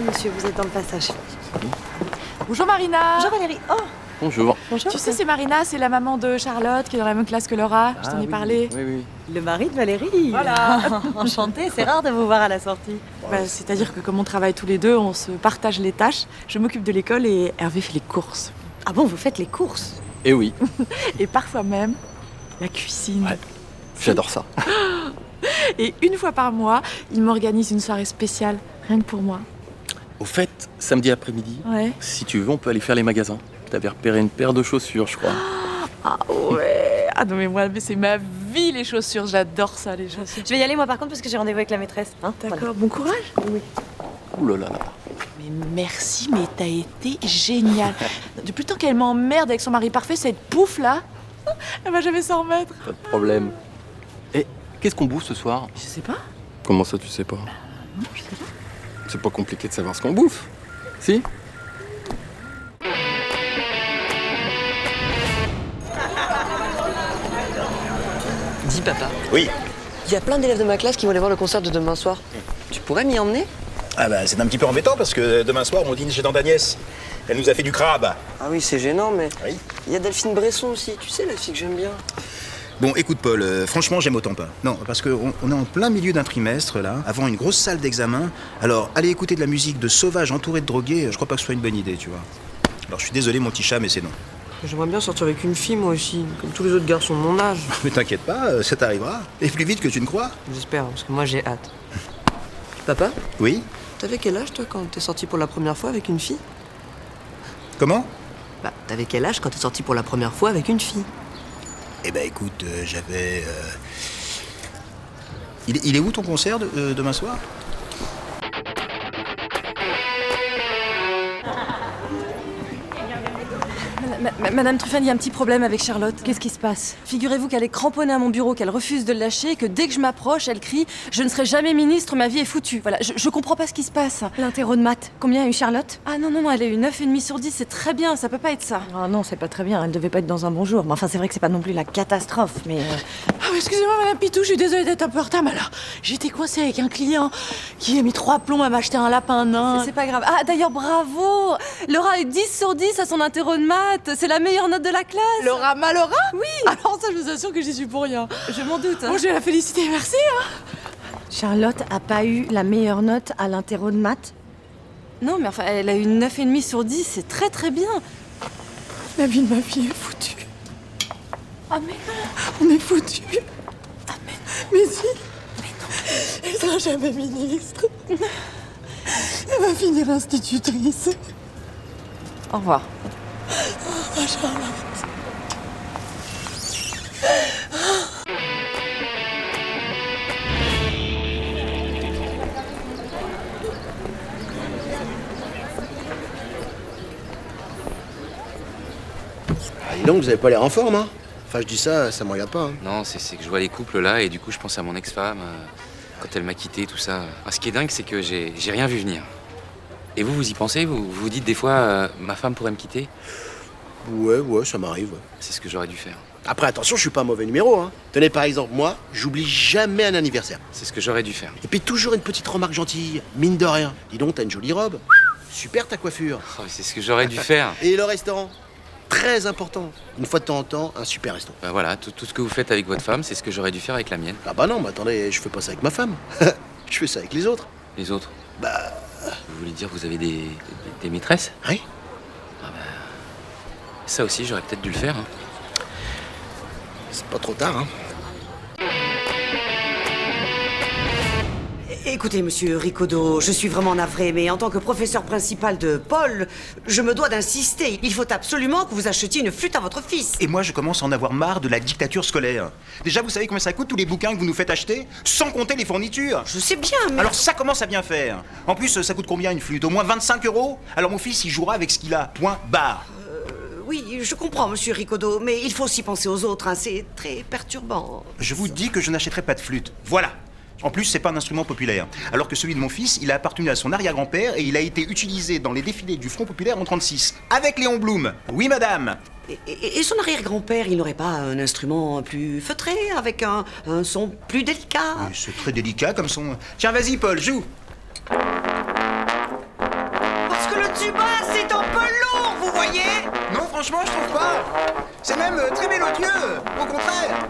monsieur, vous êtes dans le passage. Bonjour Marina. Bonjour Valérie. Oh, Bonjour. bonjour. Tu sais, c'est Marina, c'est la maman de Charlotte qui est dans la même classe que Laura. Je t'en ai parlé. Oui. Le mari de Valérie. Voilà. Enchantée, c'est rare de vous voir à la sortie. C'est-à-dire que comme on travaille tous les deux, on se partage les tâches. Je m'occupe de l'école et Hervé fait les courses. Ah bon, vous faites les courses? Et oui, Et parfois même la cuisine. Ouais. j'adore ça. Et une fois par mois, il m'organise une soirée spéciale, rien que pour moi. Au fait, samedi après-midi, Ouais. si tu veux, on peut aller faire les magasins. T'avais repéré une paire de chaussures, je crois. Ah ouais. Ah non mais moi, c'est ma vie les chaussures. J'adore ça les chaussures. Je vais y aller moi par contre parce que j'ai rendez-vous avec la maîtresse. Hein, D'accord. voilà. Bon courage. Oui. Ouh là là là. Mais merci, mais t'as été géniale. Depuis le temps qu'elle m'emmerde avec son mari parfait, cette pouffe là, elle va jamais s'en remettre. Pas de problème. Et qu'est-ce qu'on bouffe ce soir? Je sais pas. Comment ça, tu sais pas? Non, je sais pas. C'est pas compliqué de savoir ce qu'on bouffe. Si? Dis papa, Oui. il y a plein d'élèves de ma classe qui vont aller voir le concert de demain soir. Tu pourrais m'y emmener? Ah bah c'est un petit peu embêtant parce que demain soir on dîne chez tante Agnès. Elle nous a fait du crabe. Ah oui, c'est gênant, mais Oui. il y a Delphine Bresson aussi. Tu sais, la fille que j'aime bien. Bon écoute Paul, franchement j'aime autant pas. Non, parce qu'on est en plein milieu d'un trimestre là, avant une grosse salle d'examen. Alors aller écouter de la musique de sauvages entourés de drogués, je crois pas que ce soit une bonne idée, tu vois. Alors je suis désolé mon petit chat, mais c'est non. J'aimerais bien sortir avec une fille, moi aussi, comme tous les autres garçons de mon âge. Mais t'inquiète pas, ça t'arrivera. Et plus vite que tu ne crois. J'espère, parce que moi j'ai hâte. Papa, Oui? t'avais quel âge toi quand t'es sorti pour la première fois avec une fille? Comment? Bah, t'avais quel âge quand t'es sorti pour la première fois avec une fille? Eh ben écoute, j'avais... Il est où ton concert demain soir? Madame Truffan, il y a un petit problème avec Charlotte. Qu'est-ce qui se passe? Figurez-vous qu'elle est cramponnée à mon bureau, qu'elle refuse de le lâcher, et que dès que je m'approche, elle crie « Je ne serai jamais ministre, ma vie est foutue ». Voilà, je comprends pas ce qui se passe. L'interro de maths. Combien a eu Charlotte? Ah non, elle a eu 9,5 sur 10, c'est très bien, ça peut pas être ça. Ah non, c'est pas très bien, elle devait pas être dans un bon jour. Mais enfin, c'est vrai que c'est pas non plus la catastrophe, mais... Ah oui, excusez-moi Madame Pitou, je suis désolée d'être un peu en retard, mais alors j'étais coincée avec un client qui a mis 3 plombs à m'acheter un lapin nain. C'est pas grave. Ah d'ailleurs, bravo, Laura a eu 10 sur 10 à son interro de maths, c'est la meilleure note de la classe. Laura Malora? Oui. Alors ça, je vous assure que j'y suis pour rien. Je m'en doute. Bon, je vais la féliciter, merci. Charlotte a pas eu la meilleure note à l'interro de maths? Non, mais enfin, elle a eu 9,5 sur 10, c'est très très bien. La vie de ma fille est foutue. Ah mais non. On est foutus. Ah mais si. Mais non. Elle sera jamais ministre. Elle va finir institutrice. Au revoir. Oh, Charlotte. Ah, dis donc, vous avez pas l'air en forme, hein? Enfin, je dis ça, ça me regarde pas, hein. Non, c'est que je vois les couples là et du coup je pense à mon ex-femme, quand elle m'a quitté, tout ça. Ah, ce qui est dingue, c'est que j'ai rien vu venir. Et vous y pensez? Vous vous dites des fois, ma femme pourrait me quitter? Ouais, ça m'arrive, ouais. C'est ce que j'aurais dû faire. Après, attention, je suis pas un mauvais numéro, hein. Tenez, par exemple, moi, j'oublie jamais un anniversaire. C'est ce que j'aurais dû faire. Et puis toujours une petite remarque gentille, mine de rien. Dis donc, t'as une jolie robe. Super ta coiffure. Oh, c'est ce que j'aurais dû faire. Et le restaurant, très important. Une fois de temps en temps, un super resto. Ben voilà, tout ce que vous faites avec votre femme, c'est ce que j'aurais dû faire avec la mienne. Ah bah non, mais attendez, je fais pas ça avec ma femme. Je fais ça avec les autres. Les autres? Bah, Vous voulez dire que vous avez des maîtresses? oui. Ça aussi, j'aurais peut-être dû le faire. Hein. C'est pas trop tard, hein. Écoutez, monsieur Ricaudot, je suis vraiment navré, mais en tant que professeur principal de Paul, je me dois d'insister. Il faut absolument que vous achetiez une flûte à votre fils. Et moi, je commence à en avoir marre de la dictature scolaire. Déjà, vous savez combien ça coûte tous les bouquins que vous nous faites acheter? Sans compter les fournitures. Je sais bien, mais... Alors ça commence à bien faire. En plus, ça coûte combien une flûte? Au moins 25 €? Alors mon fils, il jouera avec ce qu'il a. Point barre. Oui, je comprends, monsieur Ricaudot, mais il faut aussi penser aux autres, hein. C'est très perturbant. Je vous dis que je n'achèterai pas de flûte. Voilà. En plus, c'est pas un instrument populaire. Alors que celui de mon fils, il a appartenu à son arrière-grand-père et il a été utilisé dans les défilés du Front populaire en 36. Avec Léon Blum. Oui, madame. Et son arrière-grand-père, il n'aurait pas un instrument plus feutré, avec un son plus délicat? C'est très délicat comme son... Tiens, vas-y, Paul, joue. tuba, c'est un peu lourd, vous voyez? Non, franchement, je trouve pas. C'est même très mélodieux, au contraire.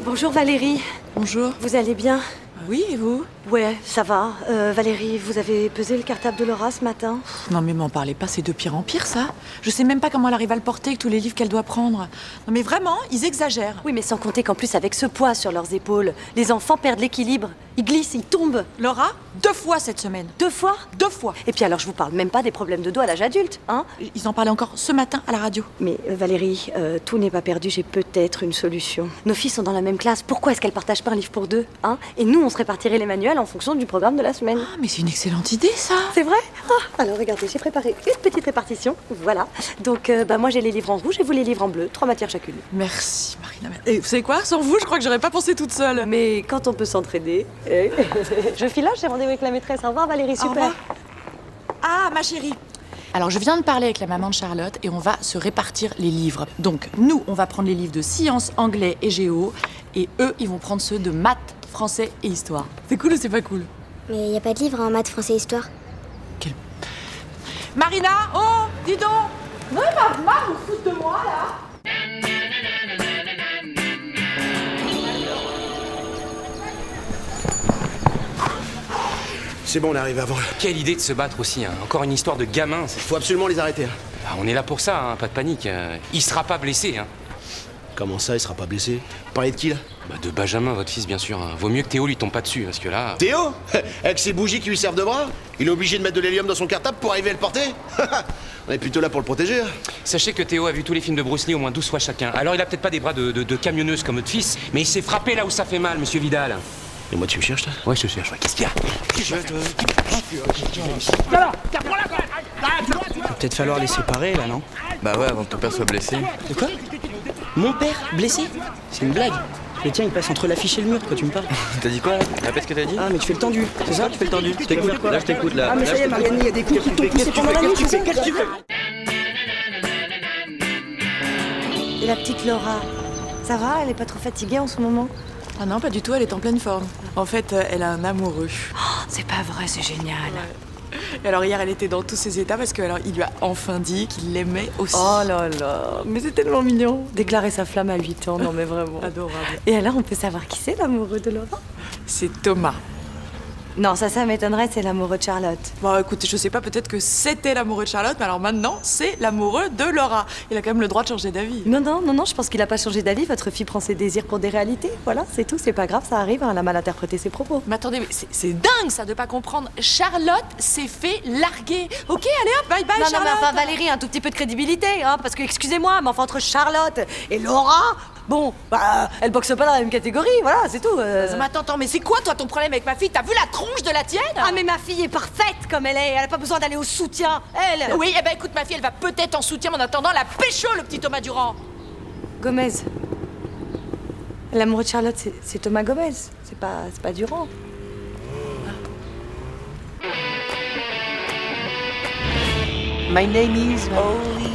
Bonjour Valérie. Bonjour. Vous allez bien? Oui, et vous? Ouais, ça va. Valérie, vous avez pesé le cartable de Laura ce matin? Non mais m'en parlez pas, c'est de pire en pire ça. Je sais même pas comment elle arrive à le porter avec tous les livres qu'elle doit prendre. Non mais vraiment, ils exagèrent. Oui, mais sans compter qu'en plus, avec ce poids sur leurs épaules, les enfants perdent l'équilibre. Ils glissent, ils tombent. Laura, 2 fois cette semaine. 2 fois? 2 fois. Et puis alors, je vous parle même pas des problèmes de dos à l'âge adulte, hein? Ils en parlaient encore ce matin à la radio. Mais Valérie, tout n'est pas perdu, j'ai peut-être une solution. Nos filles sont dans la même classe, pourquoi est-ce qu'elles partagent pas un livre pour 2, hein? Et nous, on se répartirait les manuels en fonction du programme de la semaine. Ah mais c'est une excellente idée ça. C'est vrai? Alors regardez, j'ai préparé une petite répartition, voilà. Donc moi j'ai les livres en rouge et vous les livres en bleu, 3 matières chacune. Merci Marina. Et vous savez quoi? Sans vous, je crois que j'aurais pas pensé toute seule. Mais quand on peut s'entraider... Je file là, j'ai rendez-vous avec la maîtresse. Au revoir Valérie, Au super. revoir. Ah ma chérie. Alors je viens de parler avec la maman de Charlotte et on va se répartir les livres. Donc nous, on va prendre les livres de sciences, anglais et géo et eux, ils vont prendre ceux de maths, français et histoire. C'est cool ou c'est pas cool? Mais il n'y a pas de livre en maths, français, histoire. Marina, oh, dis donc. Non, ma maman vous fout de moi là. C'est bon, on est arrivé avant. Quelle idée de se battre aussi, hein. Encore une histoire de gamin. Faut absolument les arrêter. Hein. Ah, on est là pour ça, hein. Pas de panique. Il sera pas blessé, hein. Comment ça, il sera pas blessé? Vous parlez de qui là? Bah, de Benjamin, votre fils, bien sûr, hein. Vaut mieux que Théo lui tombe pas dessus, parce que là... Théo? Avec ses bougies qui lui servent de bras? Il est obligé de mettre de l'hélium dans son cartable pour arriver à le porter? On est plutôt là pour le protéger. Hein. Sachez que Théo a vu tous les films de Bruce Lee au moins 12 fois chacun. Alors il a peut-être pas des bras de camionneuse comme votre fils, mais il s'est frappé là où ça fait mal, monsieur Vidal. Et moi, tu me cherches, toi? Ouais, je te cherche. Ouais. Qu'est-ce qu'il y a? Va peut-être falloir les séparer là, non? Bah ouais, avant que ton père soit blessé. De quoi? Mon père blessé? C'est une blague. Le tien il passe entre l'affiche et le mur, de quoi tu me parles? T'as dit quoi? Répète ce que t'as dit. Ah mais tu fais le tendu, c'est ça? Tu fais le tendu. Je t'écoute. Là, je t'écoute là. Ah mais ça y est Marianne, il y a des coups qui t'ont poussé pendant la nuit, c'est ça? Qu'est-ce que tu fais? Et la petite Laura, ça va? Elle est pas trop fatiguée en ce moment? Ah non, pas du tout, elle est en pleine forme. En fait, elle a un amoureux. Oh, c'est pas vrai, c'est génial. Et alors hier, elle était dans tous ses états parce qu'il lui a enfin dit qu'il l'aimait aussi. Oh là là, mais c'est tellement mignon. Déclarer sa flamme à 8 ans, non mais vraiment. Adorable. Et alors, on peut savoir qui c'est l'amoureux de Laura? C'est Thomas. Non, ça m'étonnerait, c'est l'amoureux de Charlotte. Bon, écoutez, je sais pas, peut-être que c'était l'amoureux de Charlotte, mais alors maintenant, c'est l'amoureux de Laura. Il a quand même le droit de changer d'avis. Non, je pense qu'il a pas changé d'avis. Votre fille prend ses désirs pour des réalités. Voilà, c'est tout, c'est pas grave, ça arrive, hein, elle a mal interprété ses propos. Mais attendez, mais c'est dingue ça de pas comprendre. Charlotte s'est fait larguer. Ok, allez hop, bye bye Non, Charlotte. mais enfin, Valérie, un tout petit peu de crédibilité, hein, parce que, excusez-moi, mais enfin, entre Charlotte et Laura, bon, bah, elles boxent pas dans la même catégorie, voilà, c'est tout. Mais attends, mais c'est quoi toi ton problème avec ma fille? T'as vu la tronche de la tienne? Ah, mais ma fille est parfaite comme elle est, elle a pas besoin d'aller au soutien, elle. Oui, eh ben écoute, ma fille, elle va peut-être en soutien, mais en attendant, la pécho, le petit Thomas Durand. Gomez. L'amoureux de Charlotte, c'est Thomas Gomez, c'est pas Durand. My name is Olivier.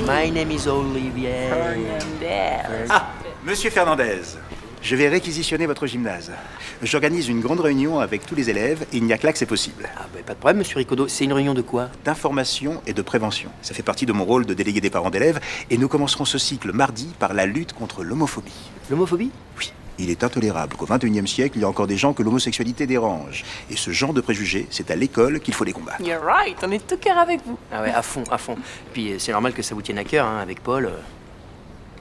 My name is Olivier. Ah, monsieur Fernandez, je vais réquisitionner votre gymnase. J'organise une grande réunion avec tous les élèves et il n'y a que là que c'est possible. Ah bah pas de problème, monsieur Ricodo. C'est une réunion de quoi? D'information et de prévention. Ça fait partie de mon rôle de délégué des parents d'élèves et nous commencerons ce cycle mardi par la lutte contre l'homophobie. L'homophobie? Oui. Il est intolérable qu'au XXIe siècle, il y a encore des gens que l'homosexualité dérange. Et ce genre de préjugés, c'est à l'école qu'il faut les combattre. You're right, on est tout cœur avec vous. Ah ouais, à fond, à fond. Puis c'est normal que ça vous tienne à cœur, hein, avec Paul.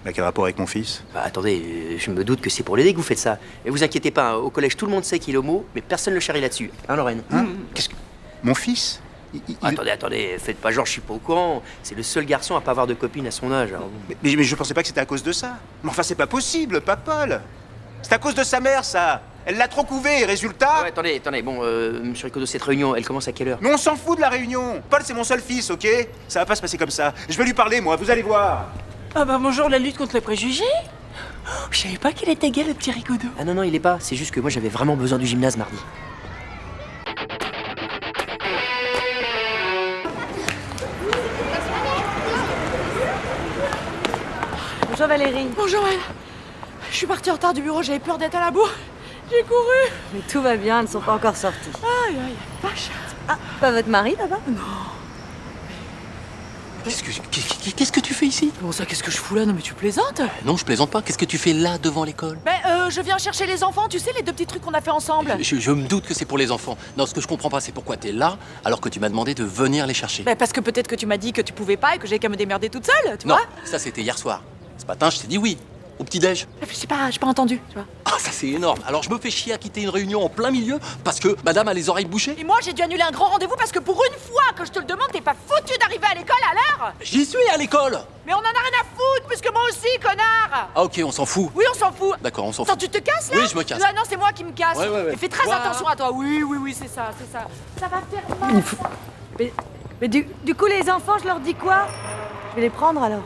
Bah, quel rapport avec mon fils? Bah attendez, je me doute que c'est pour l'aider que vous faites ça. Et vous inquiétez pas, hein, au collège tout le monde sait qu'il est homo, mais personne ne le charrie là-dessus. Hein, Lorraine? Hein? Qu'est-ce que... Mon fils? Attendez, faites pas genre je suis pas au courant. C'est le seul garçon à pas avoir de copine à son âge. Alors... Mais je pensais pas que c'était à cause de ça. Mais enfin, c'est pas possible, pas Paul. C'est à cause de sa mère, ça. Elle l'a trop couvé, résultat... Ah ouais, attendez, bon, monsieur Ricodo, cette réunion, elle commence à quelle heure? Mais on s'en fout de la réunion. Paul, c'est mon seul fils, ok? Ça va pas se passer comme ça. Je vais lui parler, moi, vous allez voir. Ah bah bonjour, la lutte contre les préjugés. Oh, je savais pas qu'il était gay, le petit Ricodo. Ah non, il est pas. C'est juste que moi, j'avais vraiment besoin du gymnase mardi. Bonjour Valérie. Bonjour, elle. Je suis partie en retard du bureau, j'avais peur d'être à la bourre. J'ai couru. Mais tout va bien, elles ne sont pas encore sorties. Aïe, aïe, vache. Ah, pas votre mari là-bas? Non. Qu'est-ce que tu fais ici? Bon, ça, qu'est-ce que je fous là? Non, mais tu plaisantes? Non, je plaisante pas. Qu'est-ce que tu fais là devant l'école? Je viens chercher les enfants, tu sais, les 2 petits trucs qu'on a fait ensemble. Je me doute que c'est pour les enfants. Non, ce que je comprends pas, c'est pourquoi t'es là alors que tu m'as demandé de venir les chercher. Parce que peut-être que tu m'as dit que tu pouvais pas et que j'avais qu'à me démerder toute seule, tu Non, vois? ça c'était hier soir. Ce matin, je t'ai dit oui. Au petit-déj. J'ai pas entendu, tu vois. Ah, ça c'est énorme. Alors je me fais chier à quitter une réunion en plein milieu parce que madame a les oreilles bouchées. Et moi, j'ai dû annuler un grand rendez-vous parce que pour une fois que je te le demande, t'es pas foutu d'arriver à l'école à l'heure. J'y suis à l'école. Mais on en a rien à foutre, puisque moi aussi, connard. Ah ok, on s'en fout. Oui, on s'en fout. D'accord, on s'en Attends, fout. tu te casses là? Oui, je me casse. Ah non, c'est moi qui me casse. Ouais. Mais fais très attention à toi. Oui, c'est ça. Ça va faire mal. Mais du coup, les enfants, je leur dis quoi? Je vais les prendre alors.